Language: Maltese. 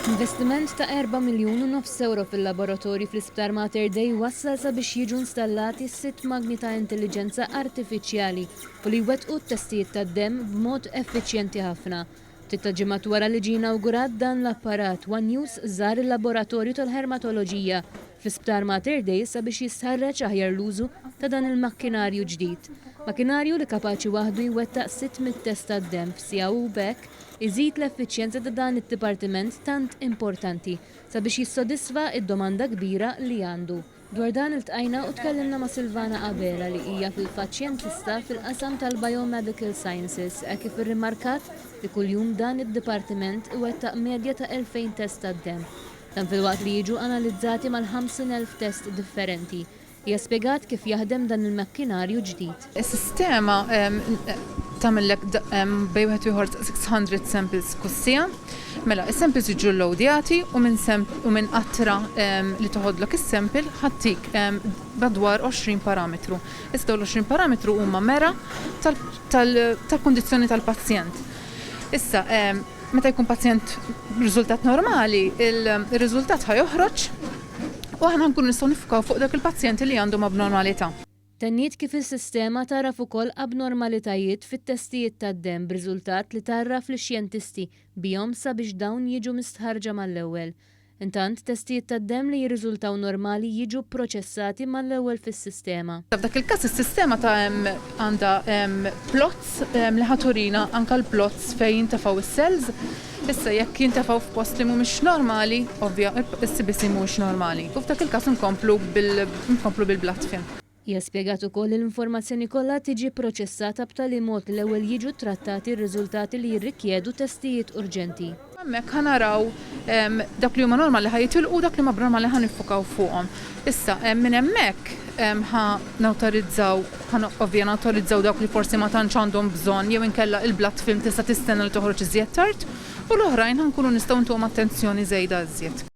Investiment ta' 4 miljun u nofs euro fil-laboratorju fl-Isptar Mater Dei wassal sabiex jiġu installati 6 magni ta' intelligenza artifiċjali u li wettqu t-testijiet tad-demm b'mod effiċjenti ħafna. Titta ġimgħat wara li ġie inawgurat dan l-apparat, One News żar il-laboratorju tal-ħermatoloġija fl-Isptar Mater Dei sabiex jisħarreġ aħjar l-użu ta' dan il-makkinarju ġdid. Makkinarju li kapaċi waħdu jwettaq 600 test tad-demm f'siegħa u bekk iżid l-effiċjenza ta' dan id-dipartiment tant importanti sabiex jissodisfa id-domanda kbira li għandu. Dwar dan iltqajna u tkellimna ma' Silvana Abela li hija fil-faċjentista fil-qasam tal-Biomedical Sciences kif irrimarkat li kuljum dan id-dipartiment iwettaq medja ta' 2000 test tad-demm. Dan filwaqt li jiġu analizzati mal-50,000 test differenti. Hija spjegat kif jaħdem dan il-makkinarju ġdid. Is-sistema tagħmellek bej wieħed ieħor 600 samples kussija. Mela, is-samples jiġu loadjati u minn qattra li toħodlok is-sample ħattik madwar 20 parametru. Issa l-20 parametru huma mera tal-kundizzjoni tal-pazjent. Issa, meta jkun pazjent b'riżultat normali, il-riżultat ħajoħroġ u aħna nkunu nistgħu nifkaw fuq dak il-pazjenti li għandhom abnormalità. Tenniet kif is-sistema taraf ukoll abnormalitajiet fit-testijiet tad-demm b'riżultat li tarraf lix-xjentisti bihom sabiex dawn jiġu mistħarġa mal-ewwel. Intant, testijiet tad-demm li jirriżultaw normali jiġu proċessati mal-ewwel fis-sistema. F'dak il-każ is-sistema għandha plots li ħaturina anke l-plots fejn jintefgħu is-cells. Issa jekk jintefgħu f'post li mhumiex normali, ovvja is-CBC mhuwiex normali. U f'dak il-każ nkomplu bil-blood film. Hija spjegat ukoll l-informazzjoni kollha tiġi proċessata b'tali mod li l-ewwel jiġu trattati r-riżultati li jirrikjedu testijiet urġenti. Hemmhekk ħanaraw dak li huma normali ħajitilqu dak li ma normali ħanifukaw fuqhom. Issa minn hemmhekk nawtorizzaw dawk li forsi ma tantx għandhom bżonn jew inkella il-blood film tista' tistenna li toħroġ iżjed tard u l-oħrajn ħankunu nistgħu ntuhom attenzjoni żejda iżjed.